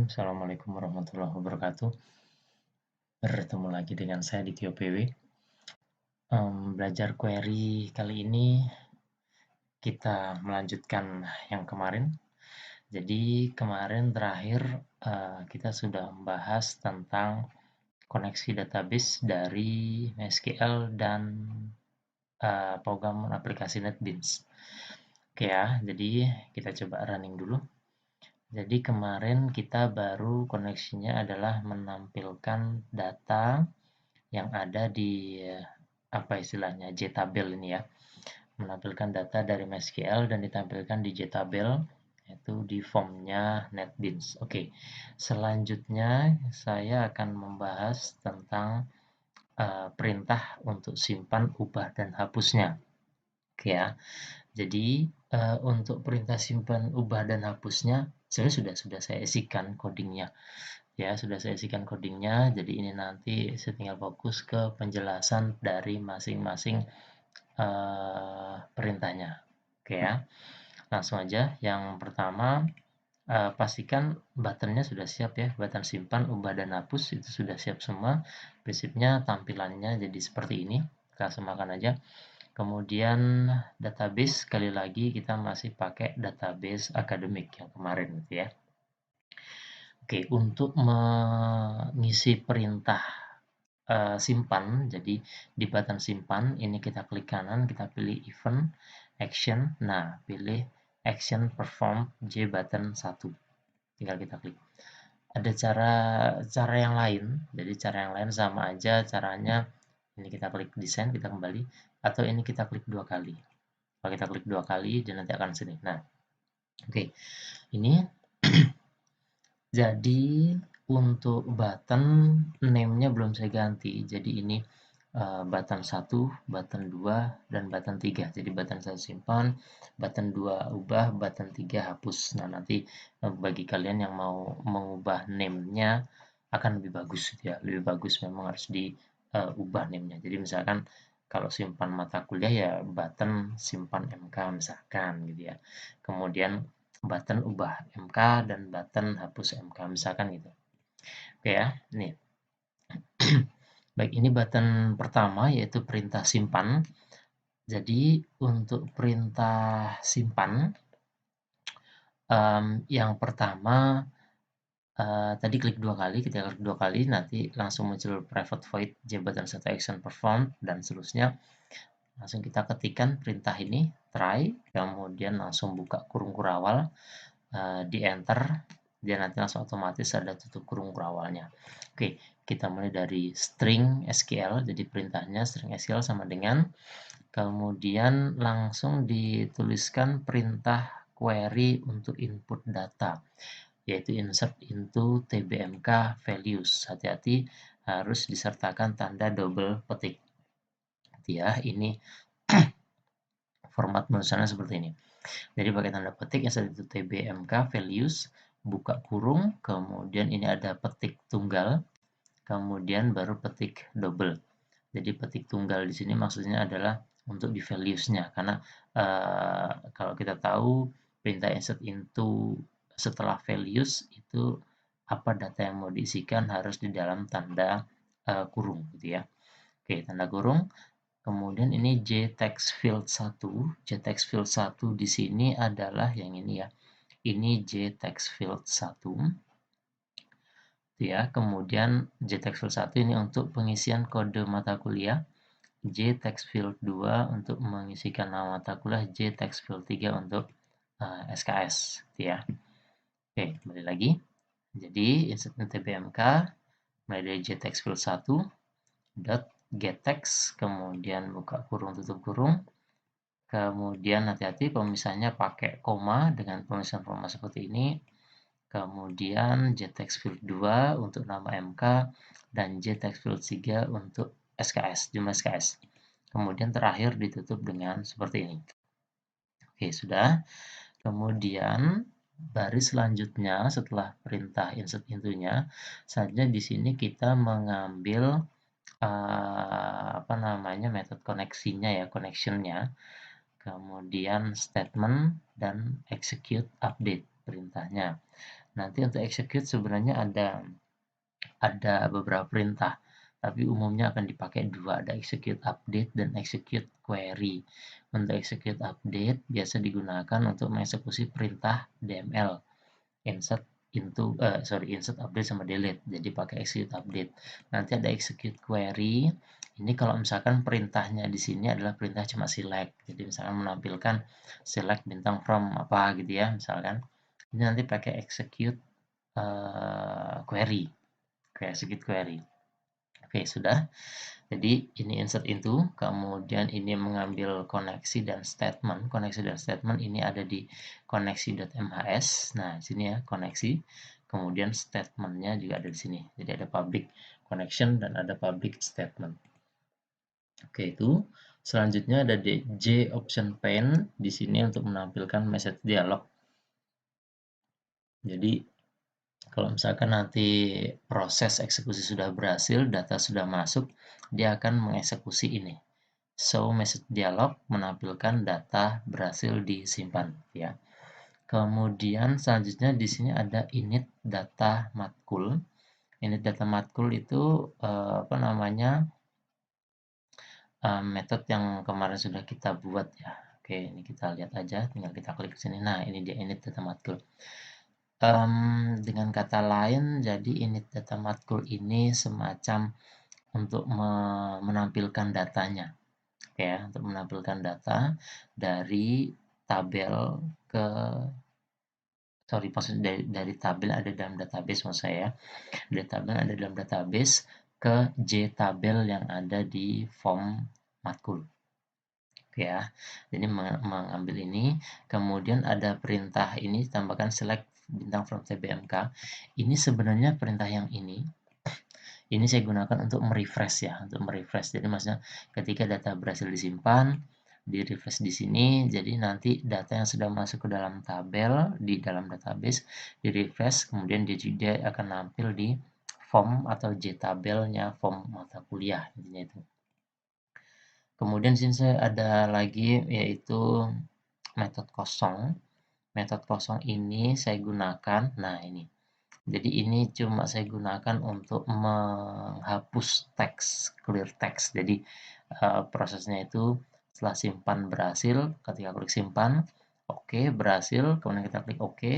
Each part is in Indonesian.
Assalamualaikum warahmatullahi wabarakatuh. Bertemu lagi dengan saya di Tio PW. Belajar query kali ini kita melanjutkan yang kemarin. Jadi kemarin terakhir kita sudah membahas tentang koneksi database dari MySQL dan program aplikasi NetBeans. Oke ya, jadi kita coba running dulu. Jadi kemarin kita baru koneksinya adalah menampilkan data yang ada di apa istilahnya JTabel ini ya, menampilkan data dari MySQL dan ditampilkan di JTabel yaitu di formnya NetBeans. Oke, selanjutnya saya akan membahas tentang perintah untuk simpan, ubah, dan hapusnya. Oke ya, jadi untuk perintah simpan, ubah, dan hapusnya sebenarnya sudah saya isikan codingnya. Ya, sudah saya isikan codingnya, jadi ini nanti saya tinggal fokus ke penjelasan dari masing-masing perintahnya. Oke ya, langsung aja. Yang pertama, pastikan buttonnya sudah siap ya, button simpan, ubah, dan hapus itu sudah siap semua. Prinsipnya tampilannya jadi seperti ini, kita semakan aja. Kemudian database, sekali lagi kita masih pakai database akademik yang kemarin gitu ya. Oke, untuk mengisi perintah simpan, jadi di button simpan ini kita klik kanan, kita pilih event, action, nah pilih action perform J button 1, tinggal kita klik. Ada cara yang lain, jadi cara yang lain sama aja caranya, ini kita klik desain, kita kembali, atau ini kita klik 2 kali. Kalau kita klik 2 kali, dia nanti akan sini. Nah, oke, ini jadi untuk button name-nya belum saya ganti. Jadi ini button 1, button 2, dan button 3. Jadi button 1 simpan, button 2 ubah, button 3 hapus. Nah, nanti bagi kalian yang mau mengubah name-nya akan lebih bagus ya. Lebih bagus memang harus diubah name-nya. Jadi misalkan kalau simpan mata kuliah ya button simpan MK misalkan gitu ya. Kemudian button ubah MK dan button hapus MK misalkan gitu. Oke ya, nih. Baik, ini button pertama yaitu perintah simpan. Jadi untuk perintah simpan yang pertama tadi klik 2 kali, kita klik 2 kali nanti langsung muncul private void jabatan 1 action perform dan seterusnya. Langsung kita ketikkan perintah ini try, kemudian langsung buka kurung kurawal, di enter, dia nanti langsung otomatis ada tutup kurung kurawalnya. Oke, kita mulai dari string SQL, jadi perintahnya string SQL sama dengan, kemudian langsung dituliskan perintah query untuk input data, yaitu insert into tbmk values. Hati-hati harus disertakan tanda double petik. Ya, ini format penulisannya seperti ini. Jadi pakai tanda petik insert into tbmk values, buka kurung, kemudian ini ada petik tunggal, kemudian baru petik double. Jadi petik tunggal di sini maksudnya adalah untuk di values-nya, karena kalau kita tahu perintah insert into setelah values itu apa data yang mau diisikan harus di dalam tanda kurung gitu ya. Oke, tanda kurung. Kemudian ini JTextField 1. JTextField 1 di sini adalah yang ini ya. Ini JTextField 1. Ya, kemudian JTextField 1 ini untuk pengisian kode mata kuliah. JTextField 2 untuk mengisikan nama mata kuliah. JTextField 3 untuk SKS. Gitu ya. Oke, kembali lagi. Jadi, insert tbmk mulai dari JTextField 1 dot gettext, kemudian buka kurung tutup kurung, kemudian hati-hati pemisahnya pakai koma dengan penulisan format seperti ini, kemudian JTextField 2 untuk nama MK dan JTextField 3 untuk SKS, jumlah SKS. Kemudian terakhir ditutup dengan seperti ini. Oke, sudah. Kemudian baris selanjutnya setelah perintah insert into-nya saja di sini kita mengambil metode koneksinya ya, connection-nya, kemudian statement dan execute update perintahnya. Nanti untuk execute sebenarnya ada beberapa perintah, tapi umumnya akan dipakai dua, ada execute update dan execute query. Untuk execute update biasa digunakan untuk mengeksekusi perintah DML, insert insert update sama delete, jadi pakai execute update. Nanti ada execute query, ini kalau misalkan perintahnya di sini adalah perintah cuma select, jadi misalkan menampilkan select bintang from apa gitu ya misalkan, ini nanti pakai execute query, execute query. Oke, sudah. Jadi ini insert into, kemudian ini mengambil koneksi dan statement. Koneksi dan statement ini ada di koneksi.mhs. Nah, di sini ya koneksi. Kemudian statementnya juga ada di sini. Jadi ada public connection dan ada public statement. Oke, itu. Selanjutnya ada di J option pane di sini untuk menampilkan message dialog. Jadi kalau misalkan nanti proses eksekusi sudah berhasil, data sudah masuk, dia akan mengeksekusi ini. Show message dialog menampilkan data berhasil disimpan ya. Kemudian selanjutnya di sini ada init data matkul. Init data matkul itu metode yang kemarin sudah kita buat ya. Oke, ini kita lihat aja, tinggal kita klik ke sini. Nah, ini dia init data matkul. Dengan kata lain, jadi init data matkul ini semacam untuk menampilkan datanya. Oke ya, untuk menampilkan data dari tabel ke maksudnya dari tabel ada dalam database maksud saya. Dari tabel ada dalam database ke J tabel yang ada di form matkul. Oke ya. Jadi mengambil ini, kemudian ada perintah ini tambahkan select bintang from tbmk. Ini sebenarnya perintah yang ini saya gunakan untuk merefresh ya, untuk merefresh. Jadi maksudnya ketika data berhasil disimpan, di refresh di sini, jadi nanti data yang sudah masuk ke dalam tabel di dalam database di refresh, kemudian dia akan nampil di form atau J-tabelnya form mata kuliah intinya itu. Kemudian sini saya ada lagi yaitu metode kosong. Metode kosong ini saya gunakan, nah ini. Jadi ini cuma saya gunakan untuk menghapus teks, clear text. Jadi prosesnya itu setelah simpan berhasil, ketika klik simpan, oke, berhasil, kemudian kita klik oke,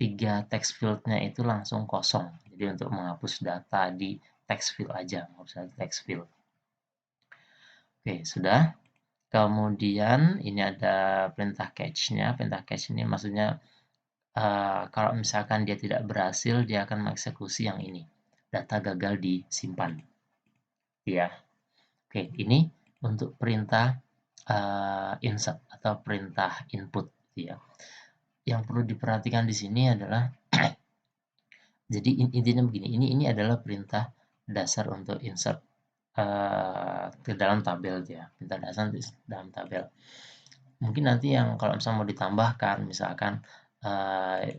3 text field-nya itu langsung kosong. Jadi untuk menghapus data di text field aja, menghapus text field. Oke, sudah. Kemudian ini ada perintah catch-nya. Perintah catch ini maksudnya kalau misalkan dia tidak berhasil, dia akan mengeksekusi yang ini. Data gagal disimpan. Ya. Oke, ini untuk perintah insert atau perintah input ya. Yang perlu diperhatikan di sini adalah jadi intinya begini, ini adalah perintah dasar untuk insert ke dalam tabel ya. Perintah dasar dalam tabel. Mungkin nanti yang kalau misalnya mau ditambahkan, misalkan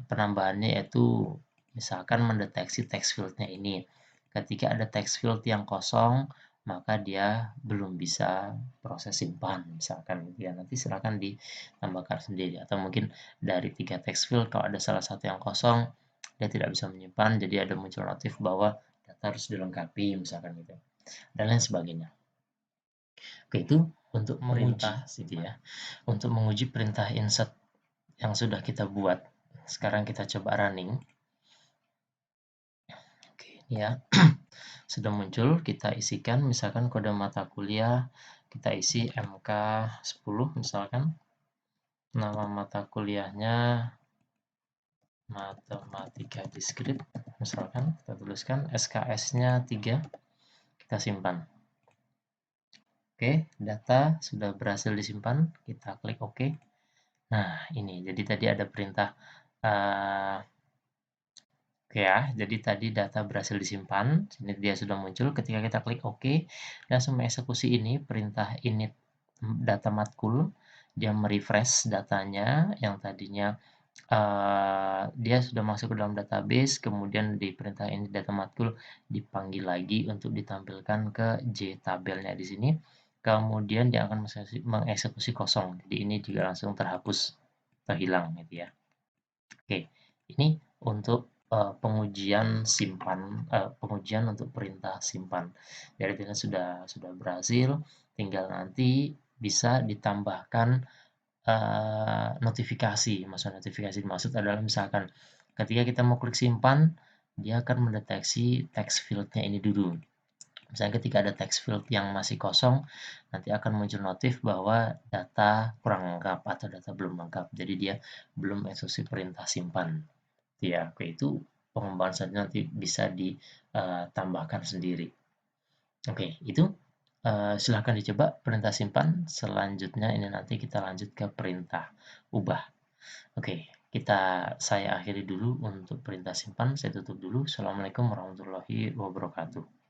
penambahannya yaitu misalkan mendeteksi text field-nya ini. Ketika ada text field yang kosong, maka dia belum bisa proses simpan, misalkan gitu ya. Nanti silakan ditambahkan sendiri. Atau mungkin dari 3 text field, kalau ada salah satu yang kosong, dia tidak bisa menyimpan, jadi ada muncul notif bahwa data harus dilengkapi, misalkan gitu. Dan lain sebagainya. Oke, itu untuk menguji gitu ya. Untuk menguji perintah insert yang sudah kita buat. Sekarang kita coba running. Oke, ini ya. Sudah muncul, kita isikan misalkan kode mata kuliah, kita isi MK10 misalkan. Nama mata kuliahnya Matematika Diskrit misalkan, kita tuliskan SKS-nya 3, kita simpan. Oke, data sudah berhasil disimpan, kita klik OK. Nah, ini jadi tadi ada perintah oke ya, jadi tadi data berhasil disimpan, ini dia sudah muncul. Ketika kita klik OK, langsung mengeksekusi ini perintah init data matkul, dia merefresh datanya yang tadinya dia sudah masuk ke dalam database, kemudian di perintah ini data matkul dipanggil lagi untuk ditampilkan ke J tabelnya di sini. Kemudian dia akan mengeksekusi kosong. Jadi ini juga langsung terhapus, terhilang gitu ya. Oke, Ini untuk pengujian simpan, pengujian untuk perintah simpan. Jadi kita sudah berhasil, tinggal nanti bisa ditambahkan notifikasi. Maksud notifikasi dimaksud adalah misalkan ketika kita mau klik simpan, dia akan mendeteksi text field-nya ini dulu. Misalnya ketika ada text field yang masih kosong, nanti akan muncul notif bahwa data kurang lengkap atau data belum lengkap. Jadi dia belum eksekusi perintah simpan. Ya, oke, itu pengembangan selanjutnya nanti bisa ditambahkan sendiri. Oke, itu silahkan dicoba perintah simpan. Selanjutnya ini nanti kita lanjut ke perintah ubah. Oke, saya akhiri dulu untuk perintah simpan. Saya tutup dulu. Assalamualaikum warahmatullahi wabarakatuh.